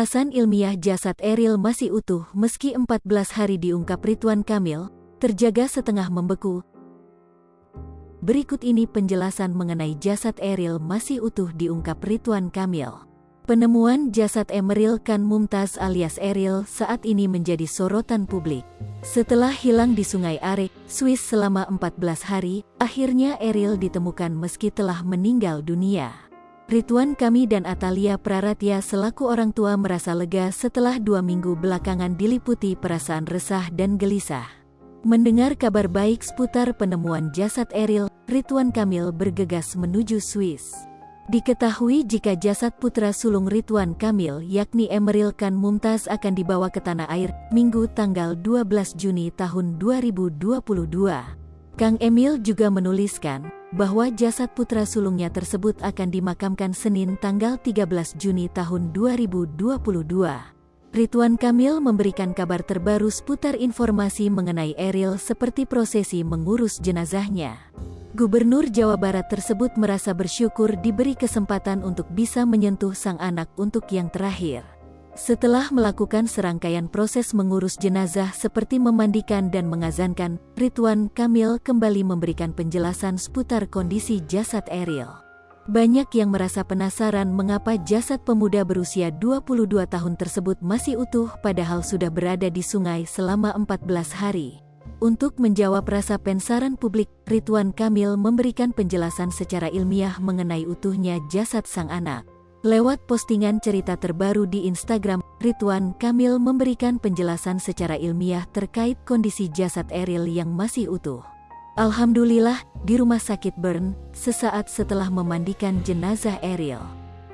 Penjelasan ilmiah jasad Eril masih utuh meski 14 hari diungkap Ridwan Kamil, terjaga setengah membeku. Berikut ini penjelasan mengenai jasad Eril masih utuh diungkap Ridwan Kamil. Penemuan jasad Emeril Khan Mumtaz alias Eril saat ini menjadi sorotan publik. Setelah hilang di Sungai Are, Swiss selama 14 hari, akhirnya Eril ditemukan meski telah meninggal dunia. Ridwan Kamil dan Atalia Praratya selaku orang tua merasa lega setelah 2 minggu belakangan diliputi perasaan resah dan gelisah. Mendengar kabar baik seputar penemuan jasad Eril, Ridwan Kamil bergegas menuju Swiss. Diketahui jika jasad putra sulung Ridwan Kamil yakni Emeril Khan Mumtaz akan dibawa ke tanah air Minggu tanggal 12 Juni tahun 2022. Kang Emil juga menuliskan bahwa jasad putra sulungnya tersebut akan dimakamkan Senin tanggal 13 Juni tahun 2022. Ridwan Kamil memberikan kabar terbaru seputar informasi mengenai Eril seperti prosesi mengurus jenazahnya. Gubernur Jawa Barat tersebut merasa bersyukur diberi kesempatan untuk bisa menyentuh sang anak untuk yang terakhir. Setelah melakukan serangkaian proses mengurus jenazah seperti memandikan dan mengazankan, Ridwan Kamil kembali memberikan penjelasan seputar kondisi jasad Eril. Banyak yang merasa penasaran mengapa jasad pemuda berusia 22 tahun tersebut masih utuh padahal sudah berada di sungai selama 14 hari. Untuk menjawab rasa penasaran publik, Ridwan Kamil memberikan penjelasan secara ilmiah mengenai utuhnya jasad sang anak. Lewat postingan cerita terbaru di Instagram, Ridwan Kamil memberikan penjelasan secara ilmiah terkait kondisi jasad Eril yang masih utuh. Alhamdulillah, di rumah sakit Bern, sesaat setelah memandikan jenazah Eril.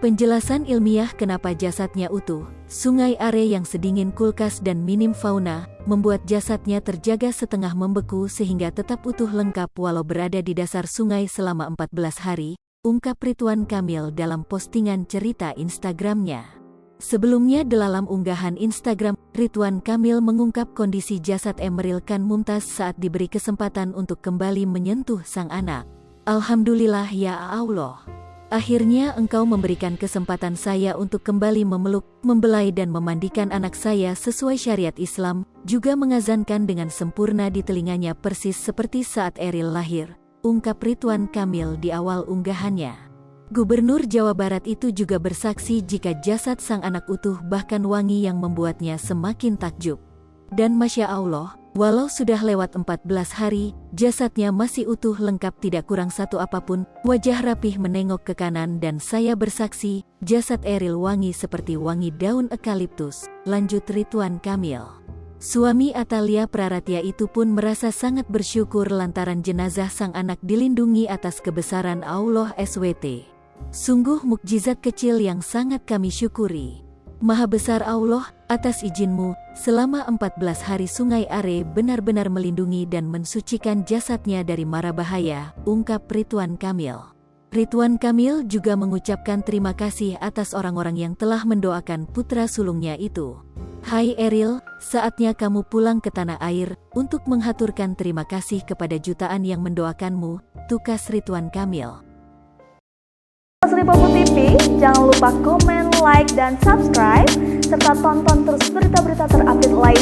Penjelasan ilmiah kenapa jasadnya utuh, Sungai Are yang sedingin kulkas dan minim fauna, membuat jasadnya terjaga setengah membeku sehingga tetap utuh lengkap walau berada di dasar sungai selama 14 hari. Ungkap Ridwan Kamil dalam postingan cerita Instagramnya. Sebelumnya dalam unggahan Instagram, Ridwan Kamil mengungkap kondisi jasad Emeril Khan Mumtaz saat diberi kesempatan untuk kembali menyentuh sang anak. Alhamdulillah ya Allah. Akhirnya engkau memberikan kesempatan saya untuk kembali memeluk, membelai dan memandikan anak saya sesuai syariat Islam, juga mengazankan dengan sempurna di telinganya persis seperti saat Eril lahir. Ungkap Ridwan Kamil di awal unggahannya. Gubernur Jawa Barat itu juga bersaksi jika jasad sang anak utuh bahkan wangi yang membuatnya semakin takjub. Dan Masya Allah, walau sudah lewat 14 hari, jasadnya masih utuh lengkap tidak kurang satu apapun, wajah rapih menengok ke kanan dan saya bersaksi, jasad Eril wangi seperti wangi daun eukaliptus, lanjut Ridwan Kamil. Suami Atalia Praratya itu pun merasa sangat bersyukur lantaran jenazah sang anak dilindungi atas kebesaran Allah SWT. Sungguh mukjizat kecil yang sangat kami syukuri. Maha besar Allah, atas izin-Mu, selama 14 hari Sungai Are benar-benar melindungi dan mensucikan jasadnya dari mara bahaya, ungkap Ridwan Kamil. Ridwan Kamil juga mengucapkan terima kasih atas orang-orang yang telah mendoakan putra sulungnya itu. Hai Eril, saatnya kamu pulang ke tanah air untuk menghaturkan terima kasih kepada jutaan yang mendoakanmu, tukas Ridwan Kamil. Sri Popo TV, jangan lupa komen, like, dan subscribe, serta tonton terus berita-berita terupdate lain